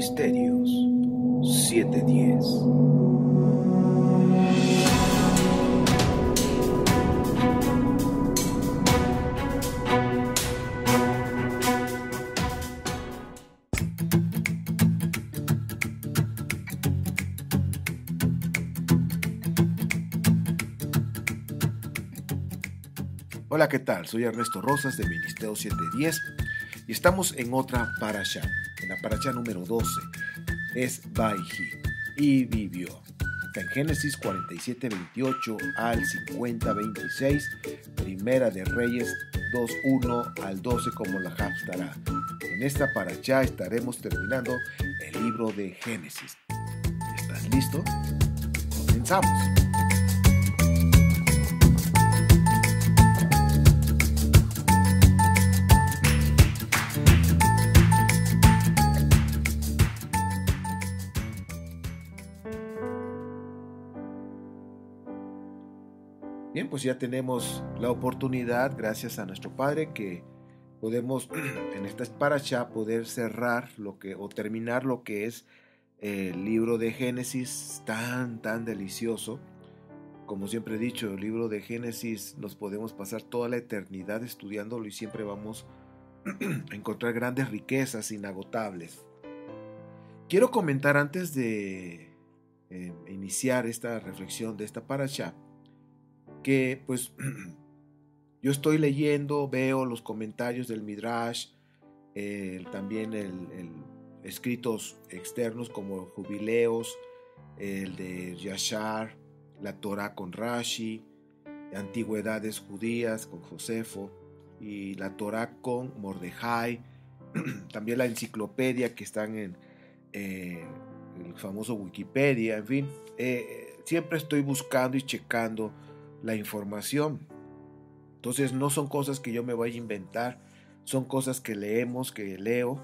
Misterios 710. Hola, ¿qué tal? Soy Ernesto Rosas de Ministerio 710 y estamos en otra parashá, en la parashá número 12. Es Vayhi, y vivió. Está en Génesis 47:28 al 50:26, Primera de Reyes 2:1 al 12 como la Haftará. En esta parashá estaremos terminando el libro de Génesis. ¿Estás listo? Comenzamos. Bien, pues ya tenemos la oportunidad, gracias a nuestro Padre, que podemos en esta parashá poder cerrar o terminar lo que es el libro de Génesis tan delicioso. Como siempre he dicho, el libro de Génesis nos podemos pasar toda la eternidad estudiándolo y siempre vamos a encontrar grandes riquezas inagotables. Quiero comentar antes de iniciar esta reflexión de esta parashá, que pues yo estoy leyendo, veo los comentarios del Midrash, también el escritos externos como Jubileos, el de Yashar, la Torah con Rashi, Antigüedades Judías con Josefo y la Torah con Mordejai, también la enciclopedia que están en el famoso Wikipedia, en fin, siempre estoy buscando y checando la información. Entonces no son cosas que yo me voy a inventar, son cosas que leo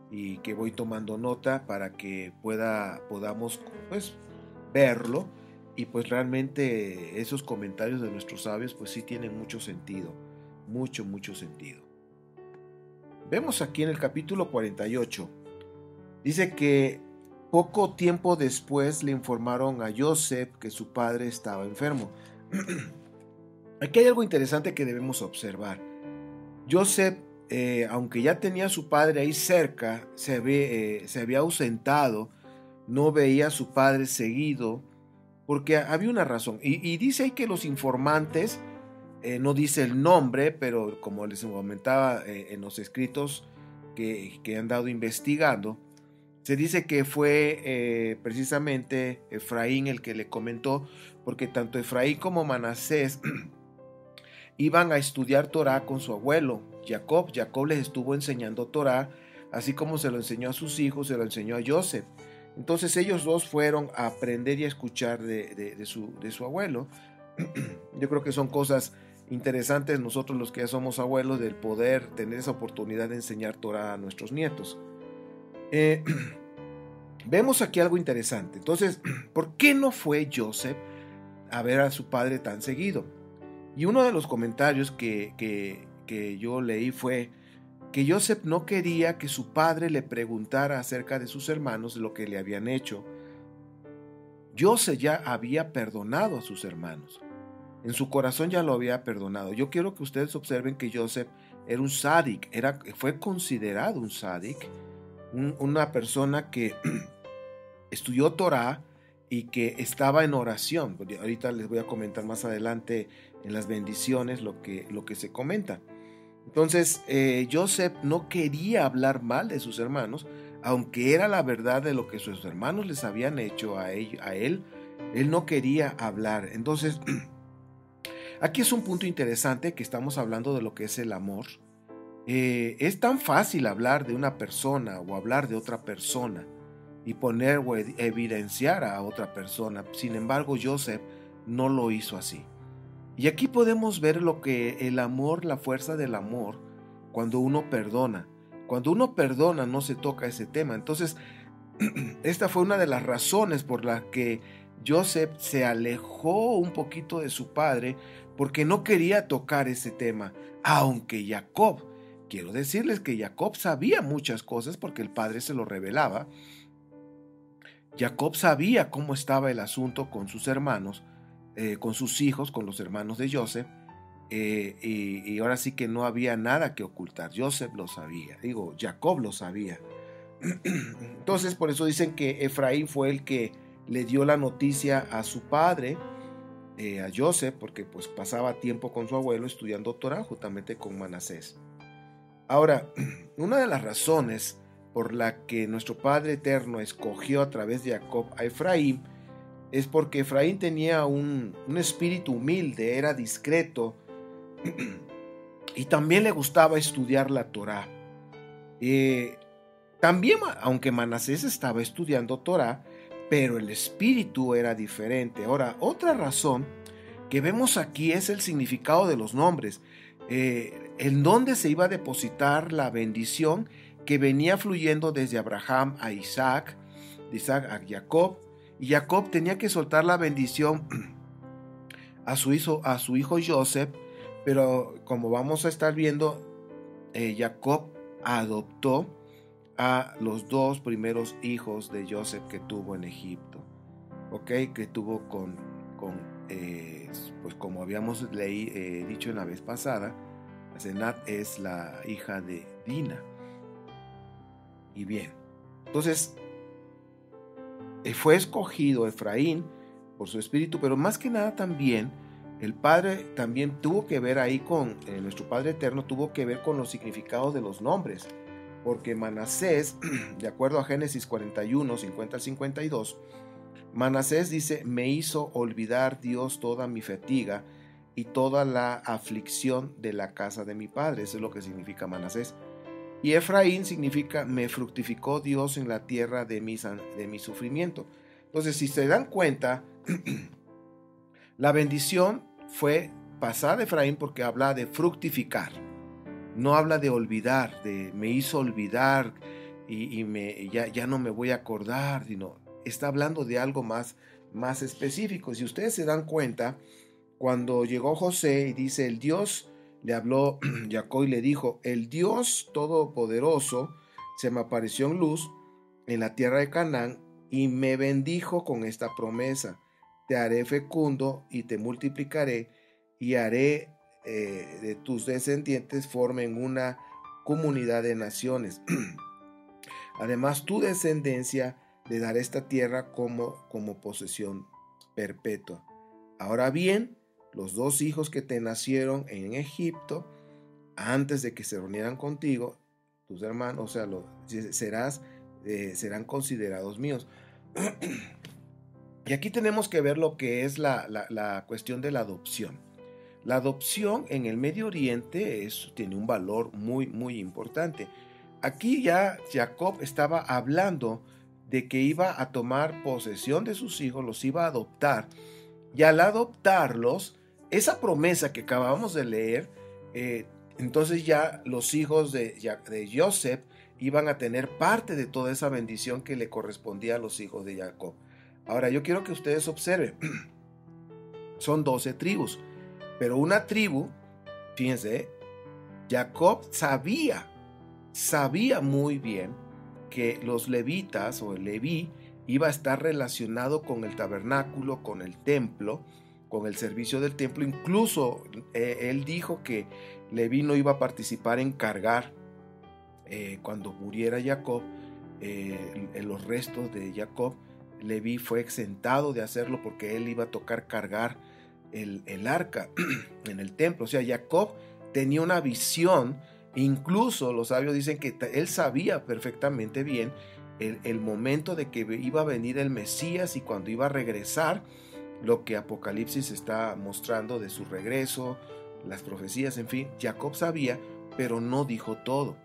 y que voy tomando nota para que podamos pues verlo, y pues realmente esos comentarios de nuestros sabios pues sí tienen mucho sentido, mucho sentido. Vemos aquí en el capítulo 48, dice que poco tiempo después le informaron a Joseph que su padre estaba enfermo. Aquí hay algo interesante que debemos observar. Joseph, aunque ya tenía a su padre ahí cerca, se había ausentado, no veía a su padre seguido, porque había una razón. Y dice ahí que los informantes, no dice el nombre, pero como les comentaba en los escritos que han andado investigando, se dice que fue precisamente Efraín el que le comentó, porque tanto Efraín como Manasés iban a estudiar Torah con su abuelo Jacob. Jacob les estuvo enseñando Torah, así como se lo enseñó a sus hijos, se lo enseñó a Joseph. Entonces ellos dos fueron a aprender y a escuchar de su abuelo. Yo creo que son cosas interesantes nosotros los que ya somos abuelos, del poder tener esa oportunidad de enseñar Torah a nuestros nietos. Vemos aquí algo interesante. Entonces, ¿por qué no fue Joseph a ver a su padre tan seguido? Y uno de los comentarios que yo leí fue que Joseph no quería que su padre le preguntara acerca de sus hermanos, de lo que le habían hecho. Joseph ya había perdonado a sus hermanos. En su corazón ya lo había perdonado. Yo quiero que ustedes observen que Joseph era un sádic, fue considerado un sádic, una persona que estudió Torah y que estaba en oración. Ahorita les voy a comentar más adelante en las bendiciones lo que se comenta. Entonces Joseph no quería hablar mal de sus hermanos, aunque era la verdad de lo que sus hermanos les habían hecho a él no quería hablar. Entonces aquí es un punto interesante, que estamos hablando de lo que es el amor. Es tan fácil hablar de una persona o hablar de otra persona y poner o evidenciar a otra persona. Sin embargo, Joseph no lo hizo así. Y aquí podemos ver lo que el amor, la fuerza del amor, cuando uno perdona. Cuando uno perdona no se toca ese tema. Entonces, esta fue una de las razones por las que Joseph se alejó un poquito de su padre, porque no quería tocar ese tema. Aunque Jacob, quiero decirles que Jacob sabía muchas cosas porque el padre se lo revelaba. Jacob sabía cómo estaba el asunto con sus hermanos, con sus hijos, con los hermanos de Joseph, y ahora sí que no había nada que ocultar. Joseph lo sabía, Jacob lo sabía. Entonces, por eso dicen que Efraín fue el que le dio la noticia a su padre, a Joseph, porque pues pasaba tiempo con su abuelo estudiando Torah, justamente con Manasés. Ahora, una de las razones por la que nuestro Padre Eterno escogió a través de Jacob a Efraín es porque Efraín tenía un espíritu humilde, era discreto y también le gustaba estudiar la Torah. También, aunque Manasés estaba estudiando Torah, pero el espíritu era diferente. Ahora, otra razón que vemos aquí es el significado de los nombres, en donde se iba a depositar la bendición que venía fluyendo desde Abraham a Isaac, de Isaac a Jacob, y Jacob tenía que soltar la bendición a su hijo Joseph, pero como vamos a estar viendo, Jacob adoptó a los dos primeros hijos de Joseph que tuvo en Egipto, que tuvo pues como habíamos dicho en la vez pasada, Senat es la hija de Dina. Y bien, entonces fue escogido Efraín por su espíritu, pero más que nada también el Padre también tuvo que ver ahí con nuestro Padre Eterno, tuvo que ver con los significados de los nombres, porque Manasés, de acuerdo a Génesis 41, 50 al 52, Manasés dice: me hizo olvidar Dios toda mi fatiga y toda la aflicción de la casa de mi padre. Eso es lo que significa Manasés. Y Efraín significa: me fructificó Dios en la tierra de mi sufrimiento. Entonces, si se dan cuenta, la bendición fue pasada a Efraín porque habla de fructificar. No habla de olvidar, de me hizo olvidar y ya no me voy a acordar, sino está hablando de algo más específico. Si ustedes se dan cuenta, cuando llegó José y dice: el Dios, le habló Jacob y le dijo: el Dios Todopoderoso se me apareció en luz en la tierra de Canaán y me bendijo con esta promesa: te haré fecundo y te multiplicaré y haré de tus descendientes formen una comunidad de naciones. Además, tu descendencia le dará esta tierra como posesión perpetua. Ahora bien, los dos hijos que te nacieron en Egipto, antes de que se reunieran contigo, tus hermanos, serán considerados míos. Y aquí tenemos que ver lo que es la cuestión de la adopción. La adopción en el Medio Oriente tiene un valor muy, muy importante. Aquí ya Jacob estaba hablando de que iba a tomar posesión de sus hijos, los iba a adoptar. Y al adoptarlos, esa promesa que acabamos de leer, entonces ya los hijos de Joseph iban a tener parte de toda esa bendición que le correspondía a los hijos de Jacob. Ahora, yo quiero que ustedes observen, son 12 tribus, pero una tribu, fíjense, Jacob sabía muy bien que los levitas o el Leví iba a estar relacionado con el tabernáculo, con el templo, con el servicio del templo. Incluso él dijo que Leví no iba a participar en cargar cuando muriera Jacob, en los restos de Jacob. Leví fue exentado de hacerlo porque él iba a tocar cargar el arca en el templo. O sea, Jacob tenía una visión. Incluso los sabios dicen que él sabía perfectamente bien el momento de que iba a venir el Mesías y cuando iba a regresar, lo que Apocalipsis está mostrando de su regreso, las profecías, en fin. Jacob sabía, pero no dijo todo.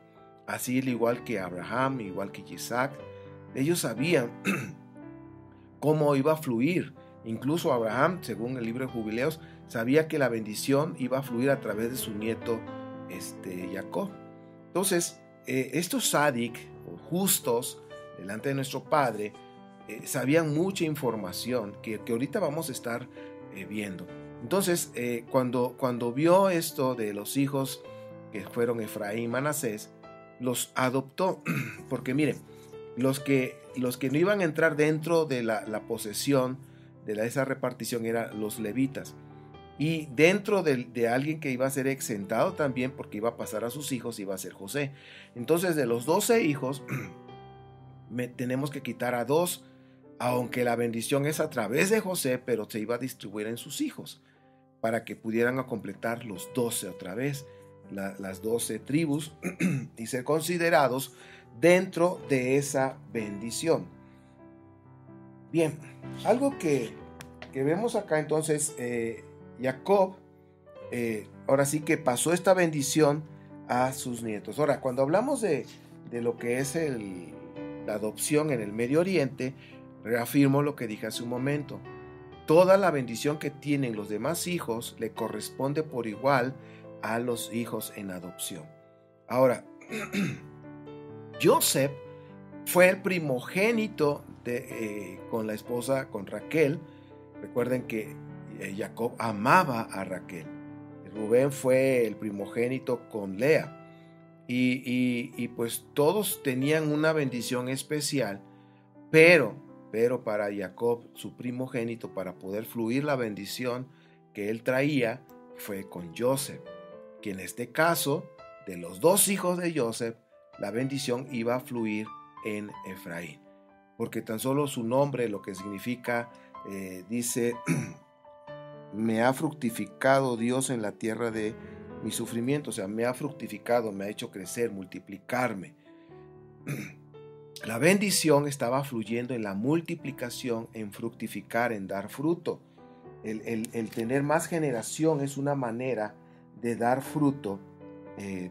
Así, al igual que Abraham, igual que Isaac, ellos sabían cómo iba a fluir. Incluso Abraham, según el libro de Jubileos, sabía que la bendición iba a fluir a través de su nieto Jacob. Entonces, estos sadik, o justos, delante de nuestro Padre, sabían mucha información que ahorita vamos a estar viendo. Entonces, cuando vio esto de los hijos que fueron Efraín y Manasés, los adoptó, porque miren, los que no iban a entrar dentro de la posesión de esa repartición eran los levitas. Y dentro de alguien que iba a ser exentado también, porque iba a pasar a sus hijos, iba a ser José. Entonces, de los 12 hijos, tenemos que quitar a 2, aunque la bendición es a través de José, pero se iba a distribuir en sus hijos, para que pudieran completar los 12 otra vez, las 12 tribus, y ser considerados dentro de esa bendición. Bien, algo que vemos acá entonces, Jacob, ahora sí que pasó esta bendición a sus nietos. Ahora, cuando hablamos de lo que es la adopción en el Medio Oriente, reafirmo lo que dije hace un momento. Toda la bendición que tienen los demás hijos le corresponde por igual a los hijos en adopción. Ahora, Joseph fue el primogénito con la esposa, con Raquel. Recuerden que Jacob amaba a Raquel. Rubén fue el primogénito con Lea. Y pues todos tenían una bendición especial, pero para Jacob, su primogénito, para poder fluir la bendición que él traía, fue con Joseph, que en este caso, de los 2 hijos de Joseph, la bendición iba a fluir en Efraín, porque tan solo su nombre, lo que significa, dice, me ha fructificado Dios en la tierra de mi sufrimiento, o sea, me ha fructificado, me ha hecho crecer, multiplicarme. La bendición estaba fluyendo en la multiplicación, en fructificar, en dar fruto. El tener más generación es una manera de dar fruto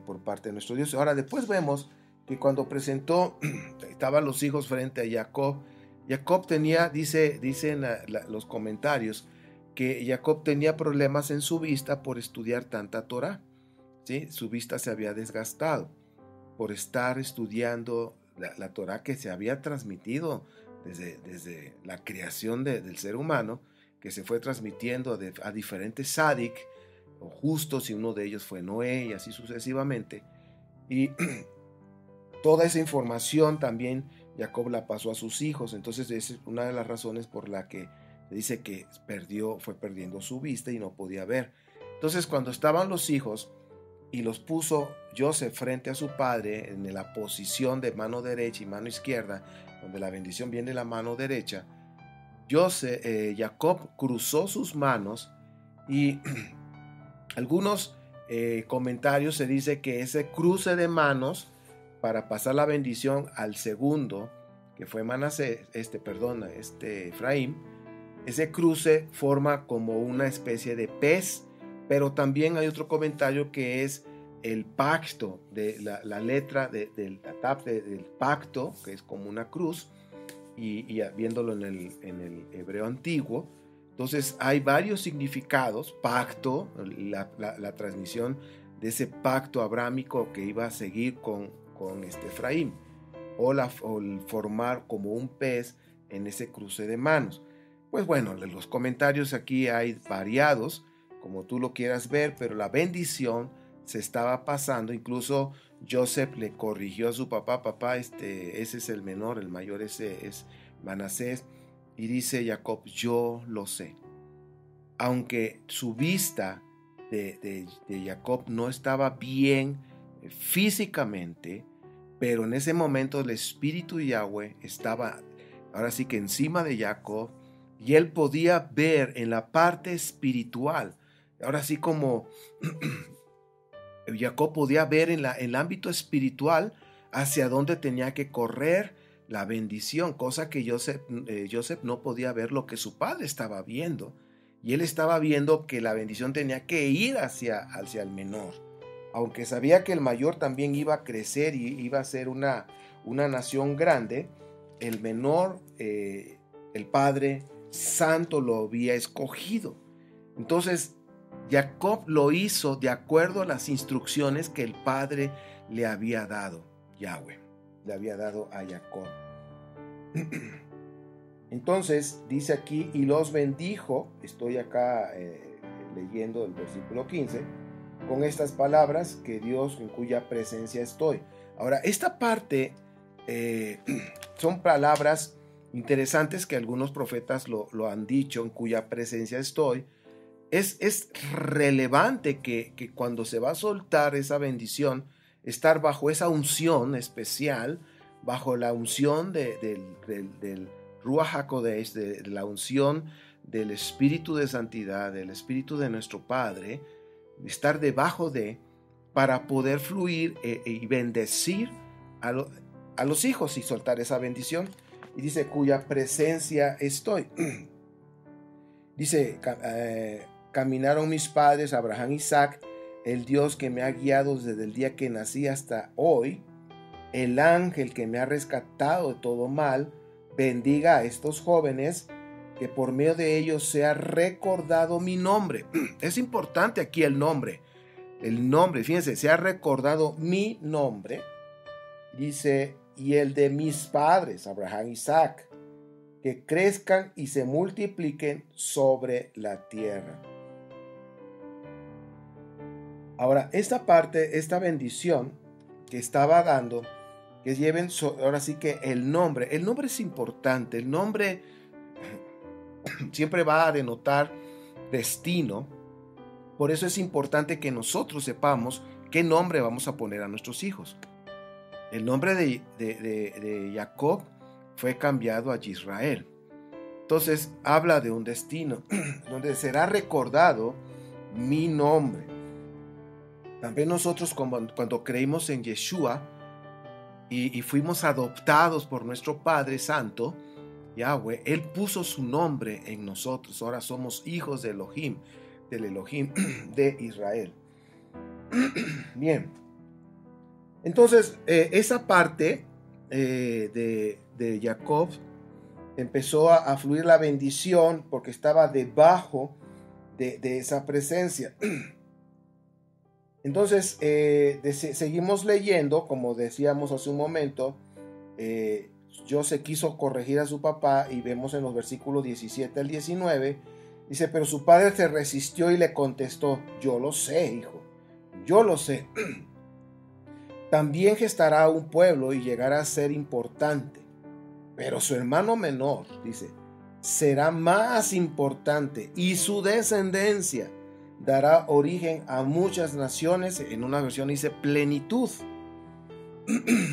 por parte de nuestro Dios. Ahora, después vemos que cuando presentó, estaban los hijos frente a Jacob. Jacob tenía, dicen los comentarios, que Jacob tenía problemas en su vista por estudiar tanta Torah, ¿sí? Su vista se había desgastado por estar estudiando la Torah que se había transmitido desde la creación del ser humano, que se fue transmitiendo a diferentes sadik o justos, y uno de ellos fue Noé, y así sucesivamente. Y toda esa información también Jacob la pasó a sus hijos. Entonces esa es una de las razones por la que se dice que fue perdiendo su vista y no podía ver. Entonces, cuando estaban los hijos y los puso Joseph frente a su padre en la posición de mano derecha y mano izquierda, donde la bendición viene de la mano derecha, Jacob cruzó sus manos, y algunos comentarios se dice que ese cruce de manos para pasar la bendición al segundo, que fue Efraín, ese cruce forma como una especie de pez. Pero también hay otro comentario que es el pacto, de la letra del pacto, que es como una cruz, y viéndolo en el hebreo antiguo. Entonces hay varios significados. Pacto, la transmisión de ese pacto abrámico que iba a seguir con Efraín, o el formar como un pez en ese cruce de manos. Pues bueno, los comentarios aquí hay variados, como tú lo quieras ver, pero la bendición se estaba pasando. Incluso Joseph le corrigió a su papá, ese es el menor, el mayor ese es Manasés, y dice Jacob, yo lo sé. Aunque su vista de Jacob no estaba bien físicamente, pero en ese momento el espíritu de Yahweh estaba ahora sí que encima de Jacob, y él podía ver en la parte espiritual. Ahora sí, como Jacob podía ver en el ámbito espiritual hacia dónde tenía que correr la bendición, cosa que Joseph no podía ver lo que su padre estaba viendo. Y él estaba viendo que la bendición tenía que ir hacia el menor. Aunque sabía que el mayor también iba a crecer y iba a ser una nación grande, el menor, el Padre Santo lo había escogido. Entonces, Jacob lo hizo de acuerdo a las instrucciones que el Padre le había dado, Yahweh, le había dado a Jacob. Entonces, dice aquí, y los bendijo, estoy acá leyendo el versículo 15, con estas palabras, que Dios en cuya presencia estoy. Ahora, esta parte eh, son palabras interesantes que algunos profetas lo han dicho, en cuya presencia estoy. Es relevante que cuando se va a soltar esa bendición, estar bajo esa unción especial, bajo la unción del Ruach HaKodesh, de la unción del Espíritu de Santidad, del Espíritu de nuestro Padre, estar debajo para poder fluir y bendecir a los hijos y soltar esa bendición. Y dice, cuya presencia estoy. Dice, caminaron mis padres, Abraham y Isaac, el Dios que me ha guiado desde el día que nací hasta hoy, el ángel que me ha rescatado de todo mal, bendiga a estos jóvenes, que por medio de ellos sea recordado mi nombre. Es importante aquí el nombre, fíjense, se ha recordado mi nombre, dice, y el de mis padres, Abraham y Isaac, que crezcan y se multipliquen sobre la tierra. Ahora, esta parte, esta bendición que estaba dando, que lleven, ahora sí que el nombre es importante, el nombre siempre va a denotar destino, por eso es importante que nosotros sepamos qué nombre vamos a poner a nuestros hijos. El nombre de Jacob fue cambiado a Israel. Entonces habla de un destino donde será recordado mi nombre. También nosotros cuando creímos en Yeshua y fuimos adoptados por nuestro Padre Santo, Yahweh, Él puso su nombre en nosotros. Ahora somos hijos de Elohim, del Elohim de Israel. Bien. Entonces, esa parte de Jacob empezó a fluir la bendición porque estaba debajo de esa presencia. Entonces, seguimos leyendo, como decíamos hace un momento, José quiso corregir a su papá y vemos en los versículos 17 al 19, dice, pero su padre se resistió y le contestó, yo lo sé, hijo, yo lo sé. También gestará un pueblo y llegará a ser importante, pero su hermano menor, dice, será más importante y su descendencia dará origen a muchas naciones. En una versión dice plenitud,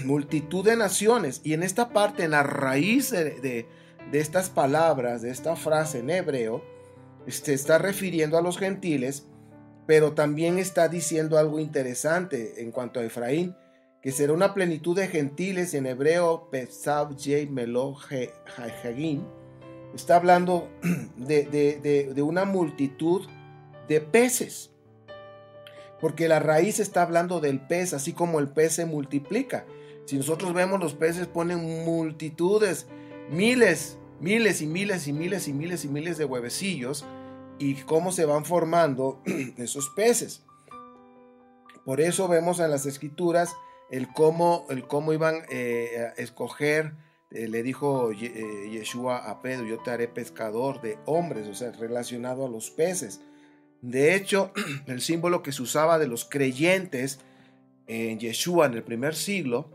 multitud de naciones. Y en esta parte, en la raíz de estas palabras, de esta frase en hebreo, se está refiriendo a los gentiles, pero también está diciendo algo interesante en cuanto a Efraín, que será una plenitud de gentiles. En hebreo, Pesav J Melo Hagin, está hablando de una multitud de peces, porque la raíz está hablando del pez, así como el pez se multiplica. Si nosotros vemos, los peces ponen multitudes, miles y miles y miles y miles y miles de huevecillos, y cómo se van formando esos peces. Por eso vemos en las escrituras el cómo iban a escoger. Le dijo Yeshua a Pedro, yo te haré pescador de hombres, o sea, relacionado a los peces. De hecho, el símbolo que se usaba de los creyentes en Yeshua en el primer siglo,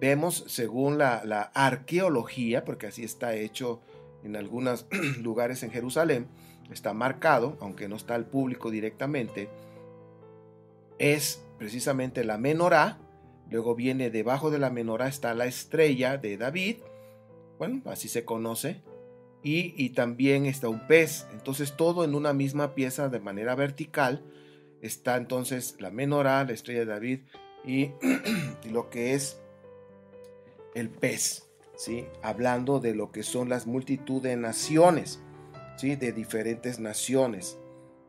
vemos según la arqueología, porque así está hecho en algunos lugares en Jerusalén, está marcado, aunque no está al público directamente, es precisamente la menorá. Luego viene debajo de la menorá está la estrella de David, bueno, así se conoce, y también está un pez. Entonces todo en una misma pieza de manera vertical. Está entonces la menorá, la estrella de David y lo que es el pez, ¿sí? Hablando de lo que son las multitud de naciones, ¿sí? De diferentes naciones.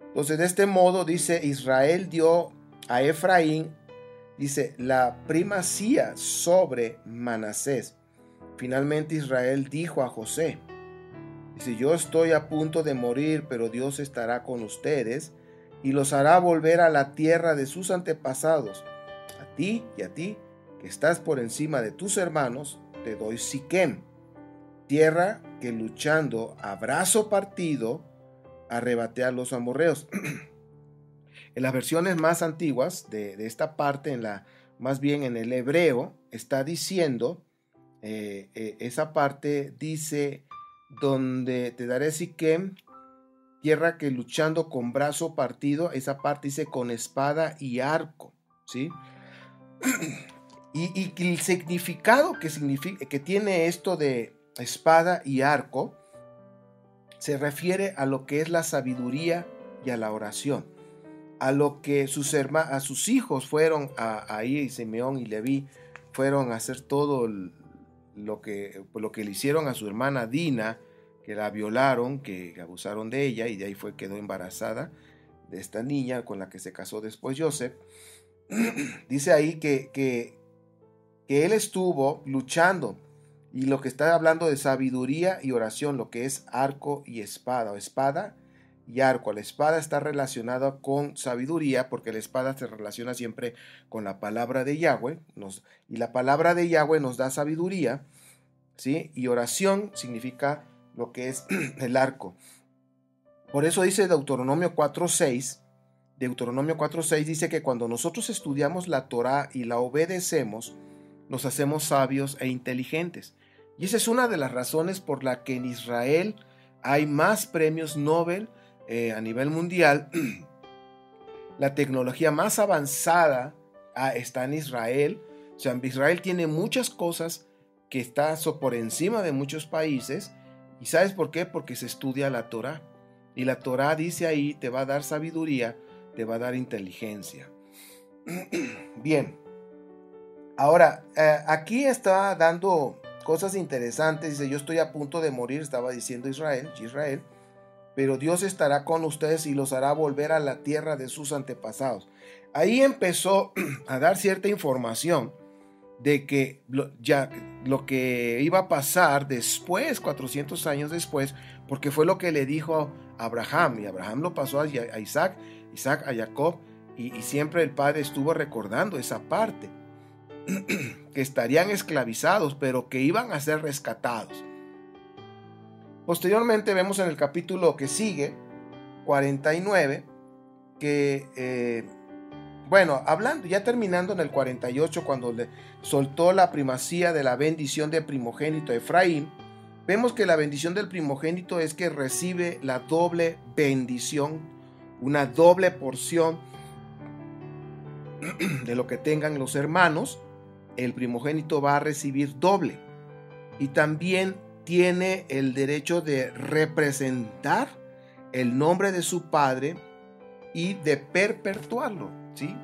Entonces de este modo dice, Israel dio a Efraín, dice, la primacía sobre Manasés. Finalmente Israel dijo a José, dice, yo estoy a punto de morir, pero Dios estará con ustedes y los hará volver a la tierra de sus antepasados. A ti y a ti, que estás por encima de tus hermanos, te doy Siquem, tierra que luchando a brazo partido arrebaté a los amorreos. En las versiones más antiguas de esta parte, más bien en el hebreo, está diciendo esa parte dice, donde te daré Siquem, tierra que luchando con brazo partido, esa parte dice con espada y arco, ¿sí? Y el significado que tiene esto de espada y arco se refiere a lo que es la sabiduría y a la oración, a lo que a sus hijos fueron ahí, Simeón y Leví, fueron a hacer todo lo que le hicieron a su hermana Dina, que la violaron, que abusaron de ella, y de ahí quedó embarazada de esta niña con la que se casó después Joseph. Dice ahí que él estuvo luchando, y lo que está hablando de sabiduría y oración, lo que es arco y espada, o espada y arco. La espada está relacionada con sabiduría, porque la espada se relaciona siempre con la palabra de Yahweh, y la palabra de Yahweh nos da sabiduría, ¿sí? Y oración significa lo que es el arco. Por eso dice Deuteronomio 4:6, Deuteronomio 4:6 dice que cuando nosotros estudiamos la Torá y la obedecemos, nos hacemos sabios e inteligentes. Y esa es una de las razones por la que en Israel hay más premios Nobel a nivel mundial. La tecnología más avanzada está en Israel. O sea, Israel tiene muchas cosas que están por encima de muchos países. ¿Y sabes por qué? Porque se estudia la Torá. Y la Torá dice ahí, te va a dar sabiduría, te va a dar inteligencia. Bien. Ahora, aquí está dando cosas interesantes. Dice, yo estoy a punto de morir, estaba diciendo Israel, pero Dios estará con ustedes y los hará volver a la tierra de sus antepasados. Ahí empezó a dar cierta información de que lo que iba a pasar después, 400 años después, porque fue lo que le dijo a Abraham, y Abraham lo pasó a Isaac, Isaac a Jacob, y siempre el padre estuvo recordando esa parte, que estarían esclavizados, pero que iban a ser rescatados. Posteriormente vemos en el capítulo que sigue, 49, que, hablando, ya terminando en el 48, cuando le soltó la primacía de la bendición de primogénito a Efraín, vemos que la bendición del primogénito es que recibe la doble bendición, una doble porción de lo que tengan los hermanos. El primogénito va a recibir doble, y también tiene el derecho de representar el nombre de su padre y de perpetuarlo, ¿sí?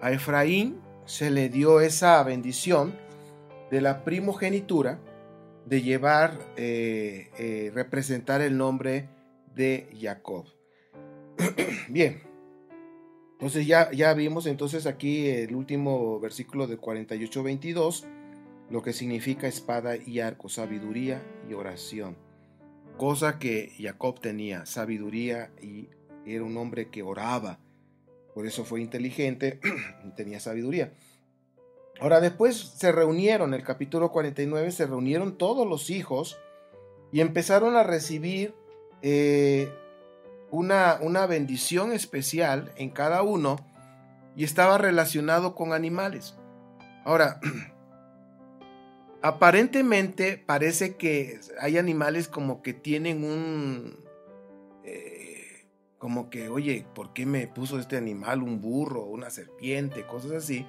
A Efraín se le dio esa bendición de la primogenitura, de llevar, representar el nombre de Jacob. Bien. Entonces ya vimos entonces aquí el último versículo del 48-22, lo que significa espada y arco, sabiduría y oración. Cosa que Jacob tenía, sabiduría, y era un hombre que oraba. Por eso fue inteligente, tenía sabiduría. Ahora después se reunieron, en el capítulo 49, se reunieron todos los hijos y empezaron a recibir una bendición especial en cada uno, y estaba relacionado con animales. Ahora, aparentemente parece que hay animales como que tienen como que, oye, ¿por qué me puso este animal? Un burro, una serpiente, cosas así.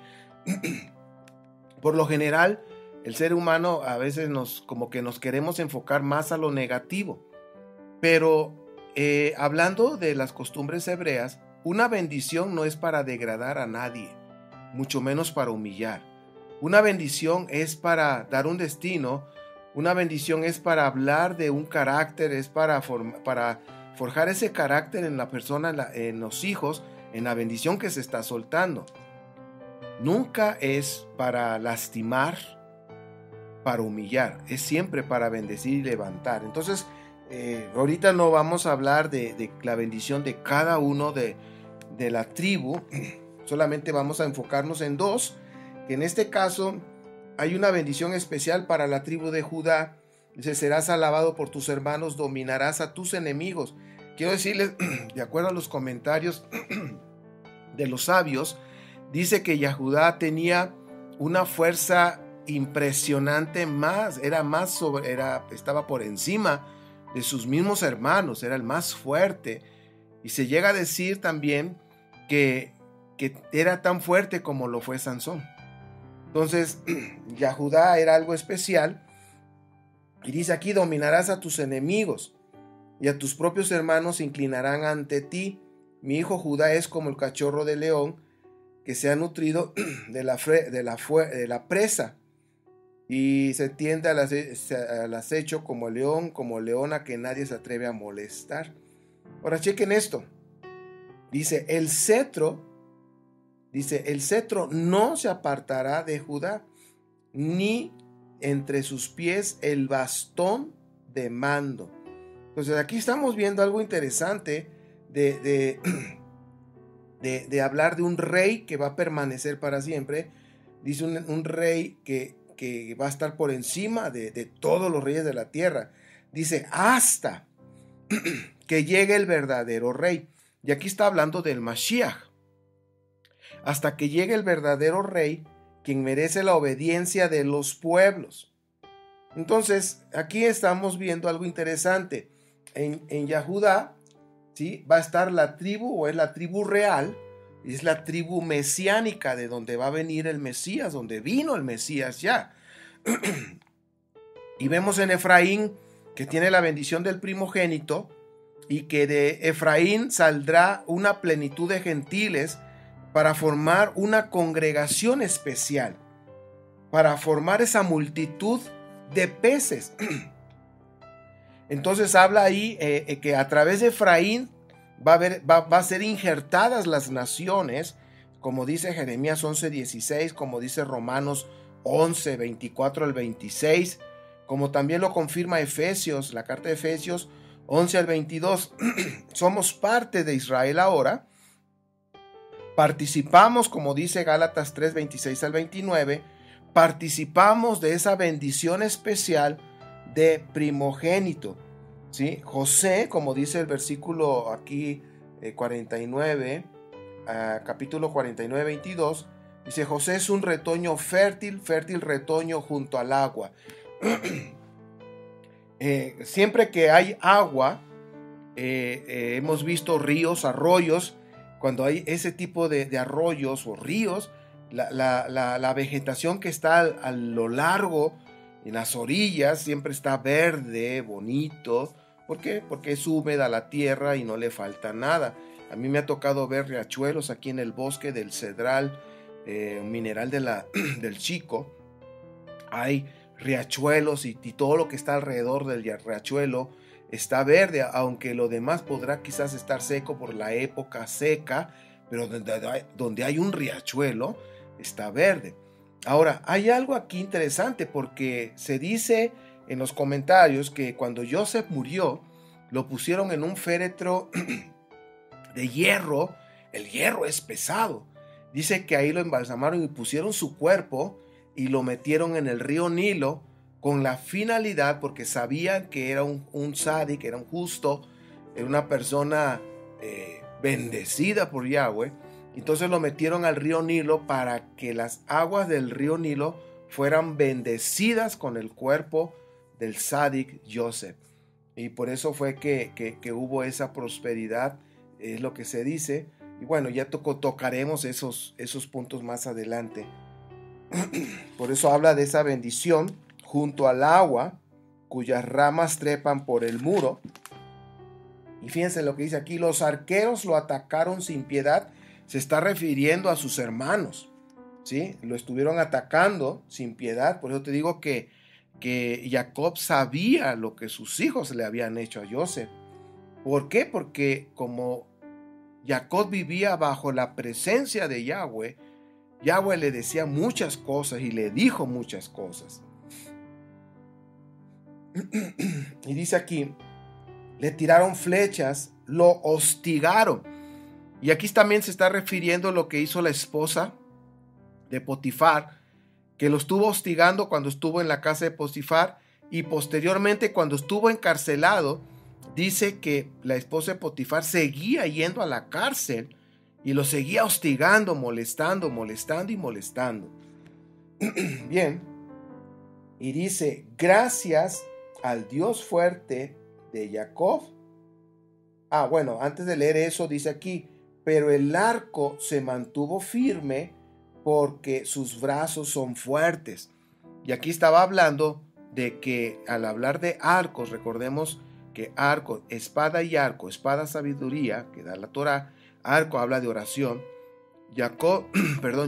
Por lo general, el ser humano a veces como que nos queremos enfocar más a lo negativo, pero hablando de las costumbres hebreas, una bendición no es para degradar a nadie, mucho menos para humillar. Una bendición es para dar un destino, una bendición es para hablar de un carácter, es para forjar ese carácter en la persona, en los hijos, en la bendición que se está soltando. Nunca es para lastimar, para humillar, es siempre para bendecir y levantar. Entonces, ahorita no vamos a hablar de la bendición de cada uno de la tribu, solamente vamos a enfocarnos en dos, que en este caso hay una bendición especial para la tribu de Judá. Dice, serás alabado por tus hermanos, dominarás a tus enemigos. Quiero decirles, de acuerdo a los comentarios de los sabios, dice que Yahudá tenía una fuerza impresionante, estaba por encima de sus mismos hermanos, era el más fuerte. Y se llega a decir también que era tan fuerte como lo fue Sansón. Entonces, Yahudá era algo especial. Y dice aquí: dominarás a tus enemigos, y a tus propios hermanos se inclinarán ante ti. Mi hijo Judá es como el cachorro de león que se ha nutrido de la presa, y se tiende al acecho como el león, como leona que nadie se atreve a molestar. Ahora chequen esto. Dice, el cetro no se apartará de Judá, ni entre sus pies el bastón de mando. Entonces aquí estamos viendo algo interesante de hablar de un rey que va a permanecer para siempre. Dice un rey que va a estar por encima de todos los reyes de la tierra. Dice, hasta que llegue el verdadero rey. Y aquí está hablando del Mashiach. Hasta que llegue el verdadero rey, quien merece la obediencia de los pueblos. Entonces, aquí estamos viendo algo interesante. En Yahudá, ¿sí?, va a estar la tribu, o es la tribu real, y es la tribu mesiánica, de donde va a venir el Mesías, donde vino el Mesías ya. Y vemos en Efraín que tiene la bendición del primogénito, y que de Efraín saldrá una plenitud de gentiles para formar una congregación especial, para formar esa multitud de peces. Entonces habla ahí que a través de Efraín va a ser injertadas las naciones, como dice Jeremías 11:16, como dice Romanos 11:24 al 26, como también lo confirma Efesios, la carta de Efesios 11 al 22. Somos parte de Israel ahora. Participamos, como dice Gálatas 3:26 al 29, participamos de esa bendición especial de primogénito, ¿sí? José, como dice el versículo aquí 49, capítulo 49, 22, dice: José es un retoño fértil retoño junto al agua. Siempre que hay agua, hemos visto ríos, arroyos. Cuando hay ese tipo de arroyos o ríos, la vegetación que está a lo largo, en las orillas, siempre está verde, bonito. ¿Por qué? Porque es húmeda la tierra y no le falta nada. A mí me ha tocado ver riachuelos aquí en el bosque del Cedral, mineral del Chico. Hay riachuelos y todo lo que está alrededor del riachuelo está verde, aunque lo demás podrá quizás estar seco por la época seca, pero donde hay un riachuelo está verde. Ahora, hay algo aquí interesante, porque se dice en los comentarios que cuando Joseph murió, lo pusieron en un féretro de hierro. El hierro es pesado. Dice que ahí lo embalsamaron y pusieron su cuerpo y lo metieron en el río Nilo, con la finalidad, porque sabían que era un sádic, era un justo, era una persona bendecida por Yahweh. Entonces lo metieron al río Nilo para que las aguas del río Nilo fueran bendecidas con el cuerpo del sádic Joseph. Y por eso fue que hubo esa prosperidad, es lo que se dice. Y bueno, ya tocaremos esos puntos más adelante. Por eso habla de esa bendición junto al agua, cuyas ramas trepan por el muro. Y fíjense lo que dice aquí: los arqueros lo atacaron sin piedad. Se está refiriendo a sus hermanos, ¿sí? Lo estuvieron atacando sin piedad. Por eso te digo que Jacob sabía lo que sus hijos le habían hecho a Joseph. ¿Por qué? Porque como Jacob vivía bajo la presencia de Yahweh, Yahweh le decía muchas cosas y le dijo muchas cosas. Y dice aquí: le tiraron flechas, lo hostigaron. Y aquí también se está refiriendo a lo que hizo la esposa de Potifar, que lo estuvo hostigando cuando estuvo en la casa de Potifar, y posteriormente cuando estuvo encarcelado, dice que la esposa de Potifar seguía yendo a la cárcel y lo seguía hostigando, molestando y molestando. Bien, y dice, gracias al Dios fuerte de Jacob. Bueno, antes de leer eso dice aquí, pero el arco se mantuvo firme porque sus brazos son fuertes. Y aquí estaba hablando de que al hablar de arcos, recordemos que arco, espada y arco, espada sabiduría, que da la Torá, arco habla de oración.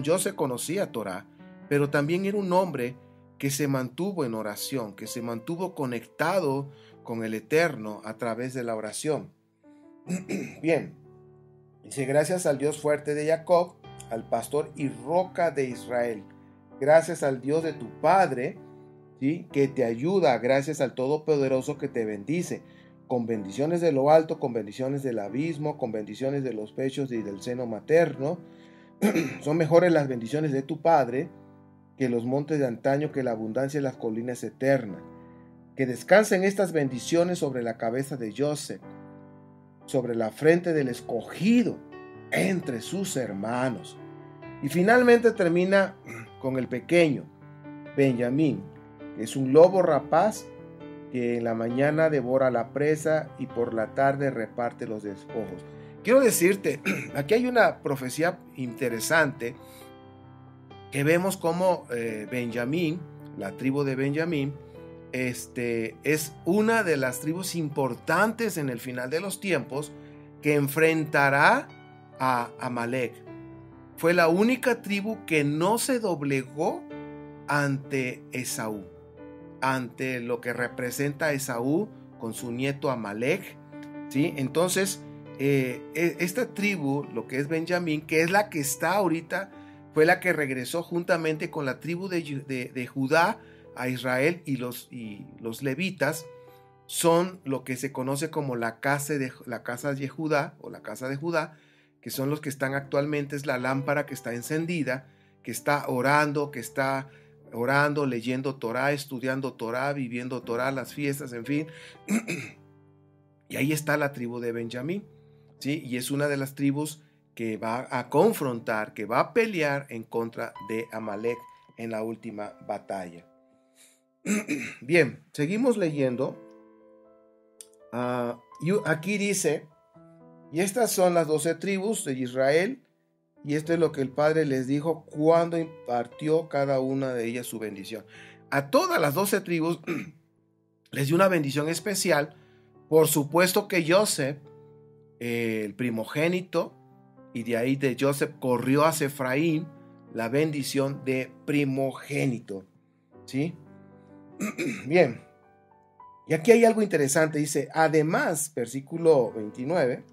José conocía Torá, pero también era un hombre que se mantuvo en oración, que se mantuvo conectado con el Eterno a través de la oración. Bien, dice, gracias al Dios fuerte de Jacob, al pastor y roca de Israel. Gracias al Dios de tu Padre, ¿sí?, que te ayuda. Gracias al Todopoderoso que te bendice. Con bendiciones de lo alto, con bendiciones del abismo, con bendiciones de los pechos y del seno materno. Son mejores las bendiciones de tu Padre que los montes de antaño, que la abundancia de las colinas eternas. Que descansen estas bendiciones sobre la cabeza de Joseph, sobre la frente del escogido entre sus hermanos. Y finalmente termina con el pequeño, Benjamín, que es un lobo rapaz que en la mañana devora la presa y por la tarde reparte los despojos. Quiero decirte, aquí hay una profecía interesante que vemos como Benjamín, la tribu de Benjamín, es una de las tribus importantes en el final de los tiempos que enfrentará a Amalek. Fue la única tribu que no se doblegó ante Esaú, ante lo que representa Esaú con su nieto Amalek, ¿sí? Entonces, esta tribu, lo que es Benjamín, que es la que está ahorita, fue la que regresó juntamente con la tribu de Judá a Israel, y los levitas son lo que se conoce como la casa de Judá, o la casa de Judá, que son los que están actualmente, es la lámpara que está encendida, que está orando, leyendo Torá, estudiando Torá, viviendo Torá, las fiestas, en fin. Y ahí está la tribu de Benjamín, ¿sí? Y es una de las tribus que va a confrontar, que va a pelear en contra de Amalek en la última batalla. Bien, seguimos leyendo. Aquí dice, y estas son las 12 tribus de Israel, y esto es lo que el Padre les dijo cuando impartió cada una de ellas su bendición. A todas las 12 tribus les dio una bendición especial. Por supuesto que Joseph, el primogénito, y de ahí de Joseph corrió a Efraín la bendición de primogénito, ¿sí? Bien, y aquí hay algo interesante. Dice, además, versículo 29,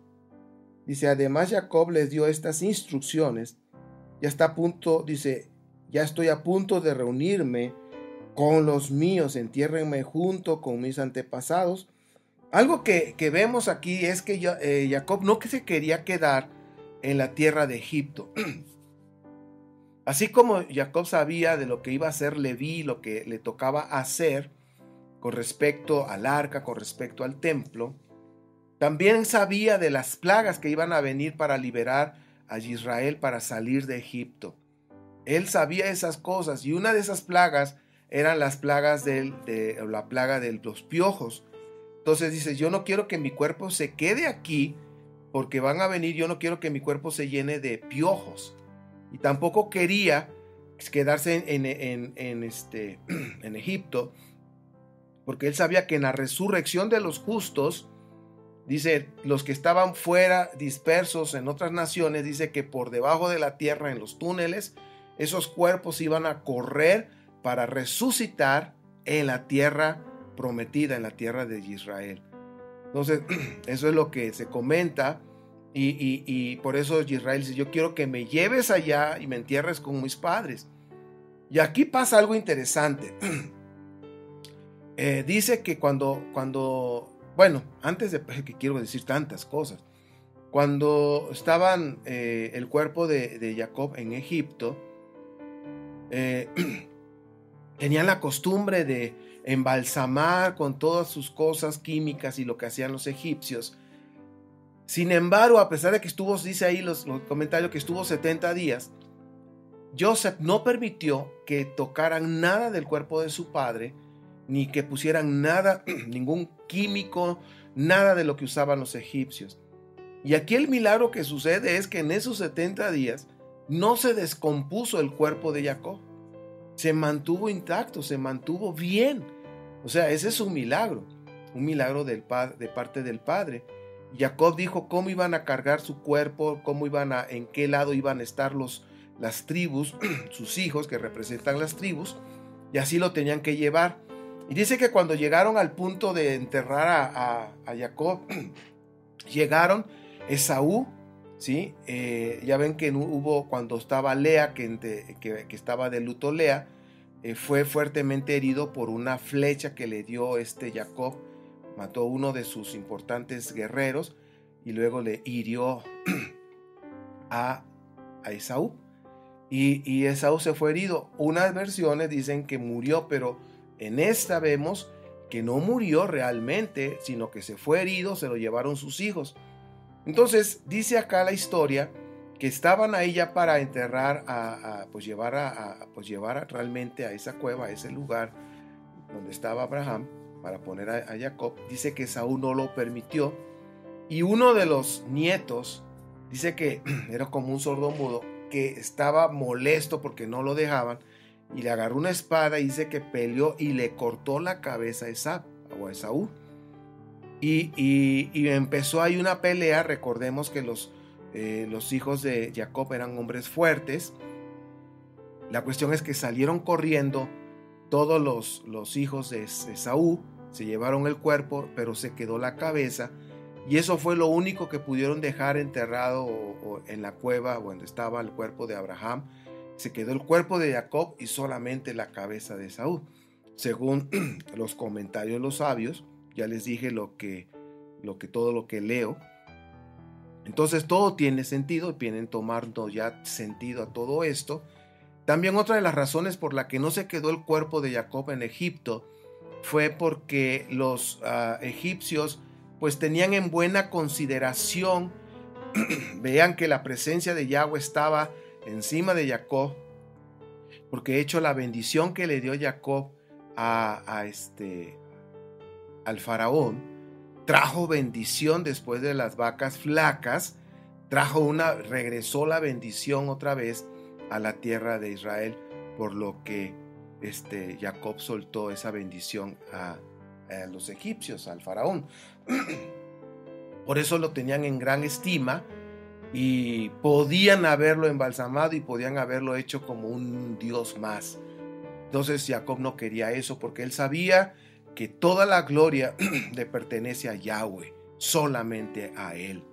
dice, además Jacob les dio estas instrucciones. Ya está a punto, dice, ya estoy a punto de reunirme con los míos, entiérrenme junto con mis antepasados. Algo que vemos aquí es que Jacob no se quería quedar en la tierra de Egipto. Así como Jacob sabía de lo que iba a hacer Leví, lo que le tocaba hacer con respecto al arca, con respecto al templo, también sabía de las plagas que iban a venir para liberar a Israel para salir de Egipto. Él sabía esas cosas, y una de esas plagas eran las plagas la plaga de los piojos. Entonces dice, yo no quiero que mi cuerpo se quede aquí porque van a venir, yo no quiero que mi cuerpo se llene de piojos. Y tampoco quería quedarse en Egipto, porque él sabía que en la resurrección de los justos, dice, los que estaban fuera, dispersos en otras naciones, dice que por debajo de la tierra, en los túneles, esos cuerpos iban a correr para resucitar en la tierra prometida, en la tierra de Israel. Entonces, eso es lo que se comenta, y por eso Israel dice, yo quiero que me lleves allá y me entierres con mis padres. Y aquí pasa algo interesante. Dice que bueno, antes de que quiero decir tantas cosas, cuando estaban el cuerpo de Jacob en Egipto, tenían la costumbre de embalsamar con todas sus cosas químicas y lo que hacían los egipcios. Sin embargo, a pesar de que estuvo, dice ahí los comentarios, que estuvo 70 días, Joseph no permitió que tocaran nada del cuerpo de su padre, ni que pusieran nada, ningún químico, nada de lo que usaban los egipcios. Y aquí el milagro que sucede es que en esos 70 días no se descompuso el cuerpo de Jacob. Se mantuvo intacto, se mantuvo bien. O sea, ese es un milagro de parte del Padre. Jacob dijo cómo iban a cargar su cuerpo, en qué lado iban a estar las tribus, sus hijos que representan las tribus, y así lo tenían que llevar. Y dice que cuando llegaron al punto de enterrar a Jacob, llegaron Esaú, ¿sí? Ya ven que hubo cuando estaba Lea, que estaba de luto Lea, fue fuertemente herido por una flecha que le dio Jacob, mató a uno de sus importantes guerreros y luego le hirió a Esaú. Y Esaú se fue herido. Unas versiones dicen que murió, pero en esta vemos que no murió realmente, sino que se fue herido, se lo llevaron sus hijos. Entonces dice acá la historia que estaban ahí ya para enterrar, llevar realmente a esa cueva, a ese lugar donde estaba Abraham, para poner a Jacob. Dice que Esaú no lo permitió, y uno de los nietos, dice que era como un sordomudo, que estaba molesto porque no lo dejaban, y le agarró una espada y dice que peleó y le cortó la cabeza a Esaú. Y empezó ahí una pelea. Recordemos que los hijos de Jacob eran hombres fuertes. La cuestión es que salieron corriendo todos los hijos de Esaú, se llevaron el cuerpo, pero se quedó la cabeza, y eso fue lo único que pudieron dejar enterrado o en la cueva donde estaba el cuerpo de Abraham. Se quedó el cuerpo de Jacob y solamente la cabeza de Esaú. Según los comentarios de los sabios, ya les dije todo lo que leo. Entonces todo tiene sentido, vienen tomando ya sentido a todo esto. También otra de las razones por la que no se quedó el cuerpo de Jacob en Egipto fue porque los egipcios pues tenían en buena consideración, vean que la presencia de Yahweh estaba encima de Jacob, porque de hecho la bendición que le dio Jacob al faraón trajo bendición después de las vacas flacas, regresó la bendición otra vez a la tierra de Israel, por lo que Jacob soltó esa bendición a los egipcios, al faraón. Por eso lo tenían en gran estima y podían haberlo embalsamado y podían haberlo hecho como un dios más. Entonces Jacob no quería eso, porque él sabía que toda la gloria le pertenece a Yahweh, solamente a él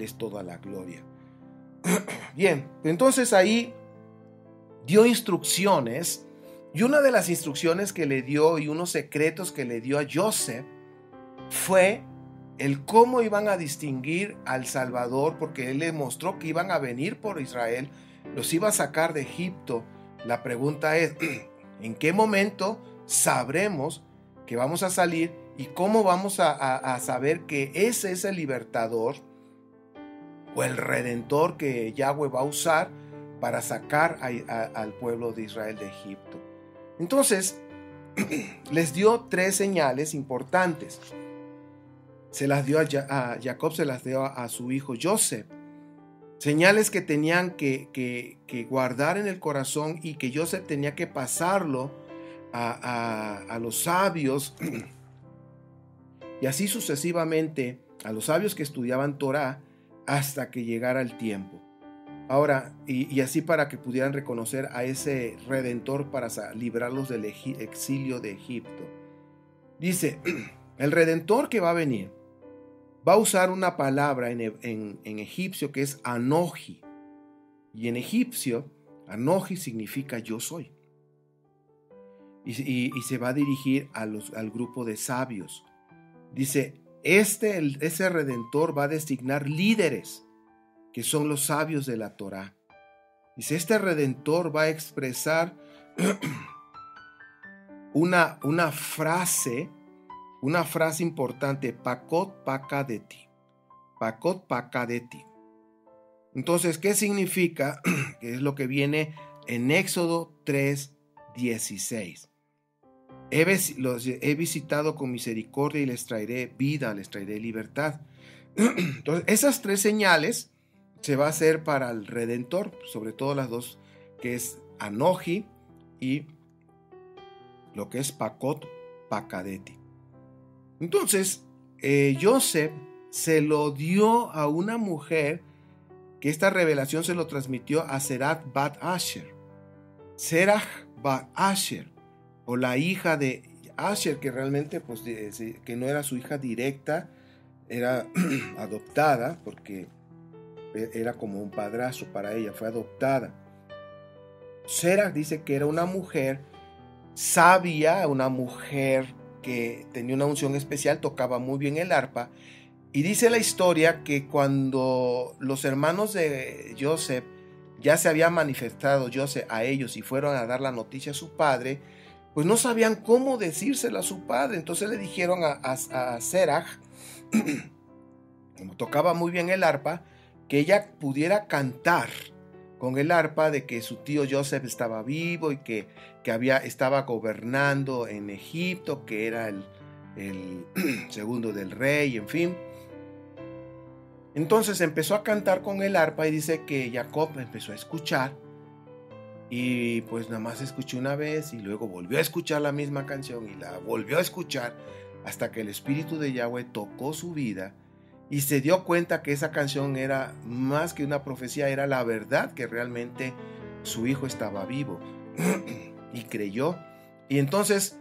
es toda la gloria. Bien, entonces ahí dio instrucciones, y una de las instrucciones que le dio y unos secretos que le dio a Joseph fue el cómo iban a distinguir al Salvador, porque él le mostró que iban a venir por Israel, los iba a sacar de Egipto. La pregunta es, ¿en qué momento sabremos que vamos a salir y cómo vamos a saber que ese es el libertador o el redentor que Yahweh va a usar para sacar al pueblo de Israel de Egipto? Entonces les dio 3 señales importantes. Se las dio a Jacob, se las dio a su hijo Joseph. Señales que tenían que guardar en el corazón y que Joseph tenía que pasarlo a los sabios y así sucesivamente a los sabios que estudiaban Torah hasta que llegara el tiempo. Ahora, y así para que pudieran reconocer a ese Redentor para librarlos del exilio de Egipto. Dice, el Redentor que va a venir va a usar una palabra en egipcio que es Anoji. Y en egipcio, Anoji significa yo soy. Y se va a dirigir al grupo de sabios. Dice, ese Redentor va a designar líderes, que son los sabios de la Torá. Dice, este Redentor va a expresar una frase importante, Pakot Pakadeti. Pakot Pakadeti. Entonces, ¿qué significa? Que es lo que viene en Éxodo 3:16. Los he visitado con misericordia y les traeré vida, les traeré libertad. Entonces, esas 3 señales se va a hacer para el Redentor, sobre todo las 2, que es Anoji y lo que es Pakot Pakadeti. Entonces, Joseph se lo dio a una mujer que esta revelación se lo transmitió a Serach Bat Asher. Serach Bat Asher, o la hija de Asher, que realmente pues, que no era su hija directa, era adoptada, porque era como un padrastro para ella, fue adoptada. Serach dice que era una mujer sabia, una mujer que tenía una unción especial, tocaba muy bien el arpa, y dice la historia que cuando los hermanos de Joseph ya se había manifestado Joseph a ellos y fueron a dar la noticia a su padre, pues no sabían cómo decírsela a su padre. Entonces le dijeron a Serach, como tocaba muy bien el arpa, que ella pudiera cantar con el arpa de que su tío Joseph estaba vivo y que estaba gobernando en Egipto, que era el segundo del rey, en fin. Entonces empezó a cantar con el arpa y dice que Jacob empezó a escuchar y pues nada más escuchó una vez y luego volvió a escuchar la misma canción y la volvió a escuchar hasta que el Espíritu de Yahweh tocó su vida y se dio cuenta que esa canción era más que una profecía, era la verdad, que realmente su hijo estaba vivo y creyó. Y entonces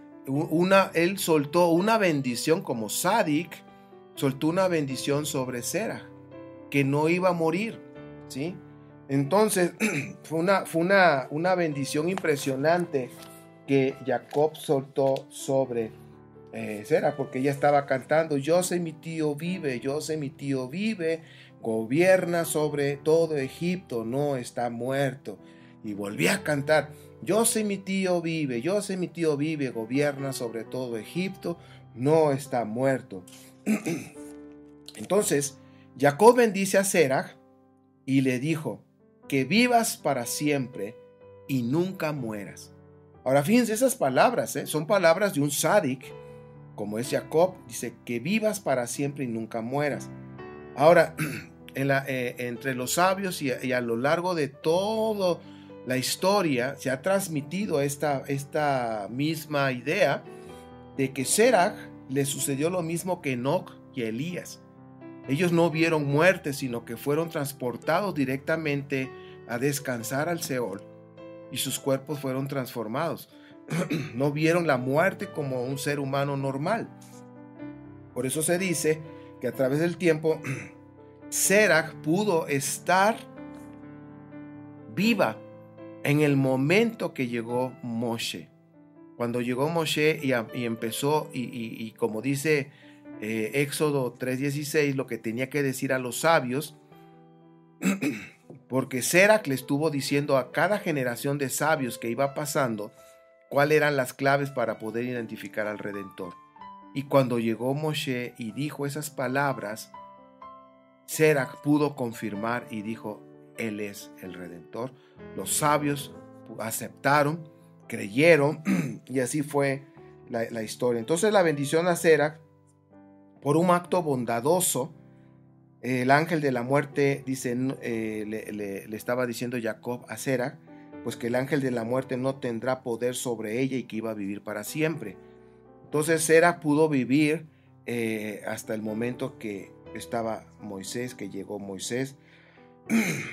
él soltó una bendición como Sadik, soltó una bendición sobre Serach, que no iba a morir, ¿sí? Entonces fue una bendición impresionante que Jacob soltó sobre Serach, porque ella estaba cantando: yo sé mi tío vive, yo sé mi tío vive, gobierna sobre todo Egipto, no está muerto. Y volví a cantar: yo sé mi tío vive, yo sé mi tío vive, gobierna sobre todo Egipto, no está muerto. Entonces Jacob bendice a Serach y le dijo: que vivas para siempre y nunca mueras. Ahora fíjense esas palabras, son palabras de un sádic, como es Jacob. Dice: que vivas para siempre y nunca mueras. Ahora, entre los sabios y a lo largo de toda la historia se ha transmitido esta misma idea de que Serach le sucedió lo mismo que Enoc y Elías. Ellos no vieron muerte, sino que fueron transportados directamente a descansar al Seol y sus cuerpos fueron transformados. No vieron la muerte como un ser humano normal. Por eso se dice que a través del tiempo Serach pudo estar viva en el momento que llegó Moshe. Cuando llegó Moshe y empezó, y como dice Éxodo 3:16, lo que tenía que decir a los sabios, porque Serach le estuvo diciendo a cada generación de sabios que iba pasando cuáles eran las claves para poder identificar al Redentor. Y cuando llegó Moshe y dijo esas palabras, Serach pudo confirmar y dijo: él es el Redentor. Los sabios aceptaron, creyeron, y así fue la historia. Entonces la bendición a Serach, por un acto bondadoso, el ángel de la muerte, dice, le estaba diciendo Jacob a Serach, pues que el ángel de la muerte no tendrá poder sobre ella y que iba a vivir para siempre. Entonces Serach pudo vivir hasta el momento que estaba Moisés, que llegó Moisés,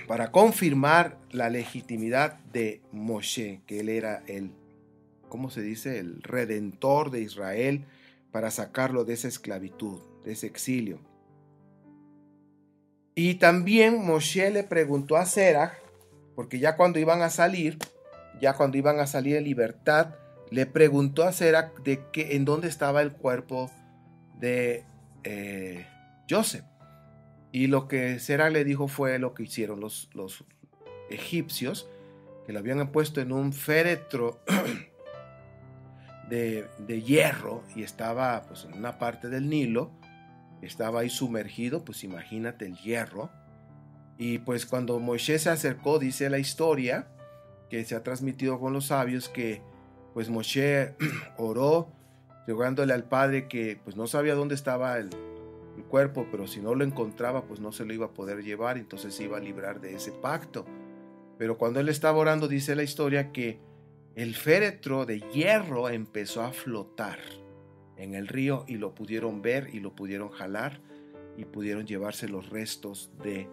para confirmar la legitimidad de Moshe, que él era el Redentor de Israel, para sacarlo de esa esclavitud, de ese exilio. Y también Moshe le preguntó a Serach, porque ya cuando iban a salir en libertad, le preguntó a Serach en dónde estaba el cuerpo de Joseph. Y lo que Serach le dijo fue lo que hicieron los egipcios, que lo habían puesto en un féretro de hierro, y estaba pues en una parte del Nilo, estaba ahí sumergido, pues imagínate el hierro. Y pues cuando Moisés se acercó, dice la historia, que se ha transmitido con los sabios, que pues Moshe oró rogándole al Padre que pues no sabía dónde estaba el cuerpo, pero si no lo encontraba pues no se lo iba a poder llevar, entonces se iba a librar de ese pacto. Pero cuando él estaba orando, dice la historia que el féretro de hierro empezó a flotar en el río y lo pudieron ver y lo pudieron jalar y pudieron llevarse los restos de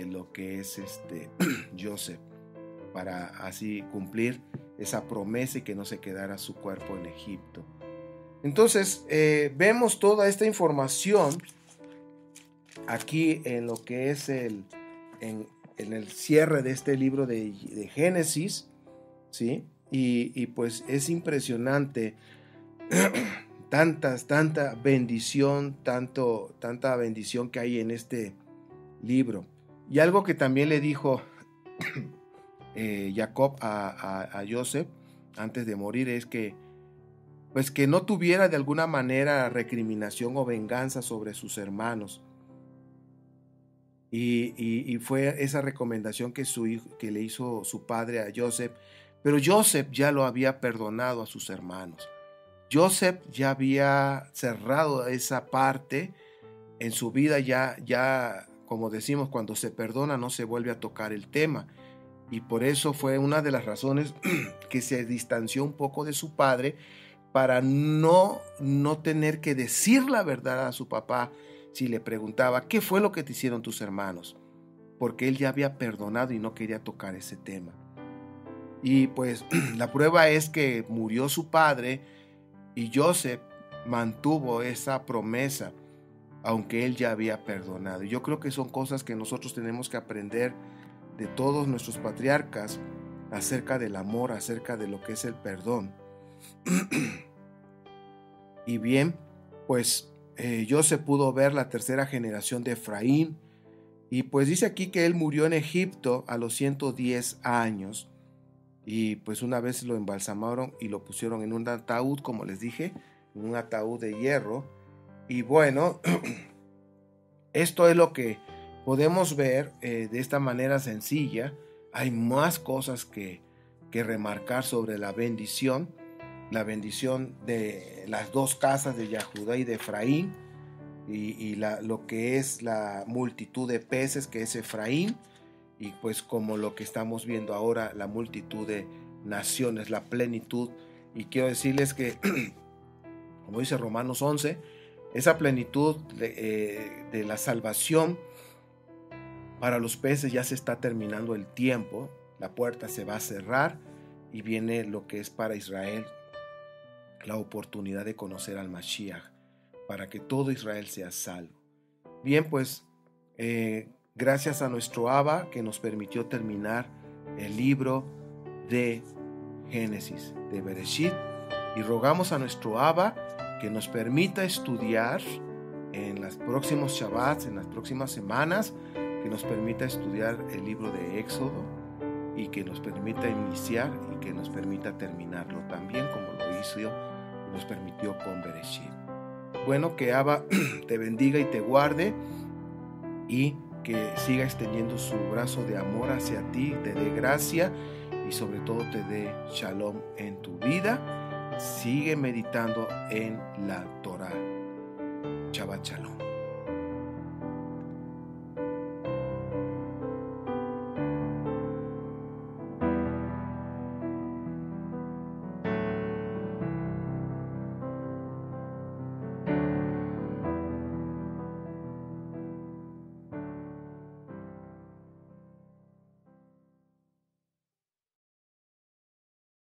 lo que es Joseph, para así cumplir esa promesa y que no se quedara su cuerpo en Egipto. Entonces vemos toda esta información aquí en lo que es en el cierre de este libro de Génesis, ¿sí? Y pues es impresionante tanta bendición, tanta bendición que hay en este libro. Y algo que también le dijo Jacob a Joseph antes de morir es que pues que no tuviera de alguna manera recriminación o venganza sobre sus hermanos. Y fue esa recomendación que le hizo su padre a Joseph, pero Joseph ya lo había perdonado a sus hermanos. Joseph ya había cerrado esa parte en su vida, ya como decimos, cuando se perdona no se vuelve a tocar el tema. Y por eso fue una de las razones que se distanció un poco de su padre, para no tener que decir la verdad a su papá si le preguntaba, ¿qué fue lo que te hicieron tus hermanos? Porque él ya había perdonado y no quería tocar ese tema. Y pues la prueba es que murió su padre y Joseph mantuvo esa promesa, aunque él ya había perdonado. Yo creo que son cosas que nosotros tenemos que aprender de todos nuestros patriarcas acerca del amor, acerca de lo que es el perdón. Y bien, pues Joseph pudo ver la tercera generación de Efraín, y pues dice aquí que él murió en Egipto a los 110 años, y pues una vez lo embalsamaron y lo pusieron en un ataúd, como les dije, en un ataúd de hierro. Y bueno, esto es lo que podemos ver de esta manera sencilla. Hay más cosas que remarcar sobre la bendición de las dos casas de Judá y de Efraín, y lo que es la multitud de peces que es Efraín, y pues como lo que estamos viendo ahora, la multitud de naciones, la plenitud. Y quiero decirles que como dice Romanos 11, esa plenitud de la salvación para los peces ya se está terminando el tiempo, la puerta se va a cerrar y viene lo que es para Israel, la oportunidad de conocer al Mashiach, para que todo Israel sea salvo. Bien, pues gracias a nuestro Abba que nos permitió terminar el libro de Génesis, de Bereshit, y rogamos a nuestro Abba que nos permita estudiar en los próximos Shabbats, en las próximas semanas, que nos permita estudiar el libro de Éxodo y que nos permita iniciar y que nos permita terminarlo también como lo hizo y nos permitió con Bereshit. Bueno, que Abba te bendiga y te guarde, y que siga extendiendo su brazo de amor hacia ti, te dé gracia y sobre todo te dé shalom en tu vida. Sigue meditando en la Torah. Shabbat shalom.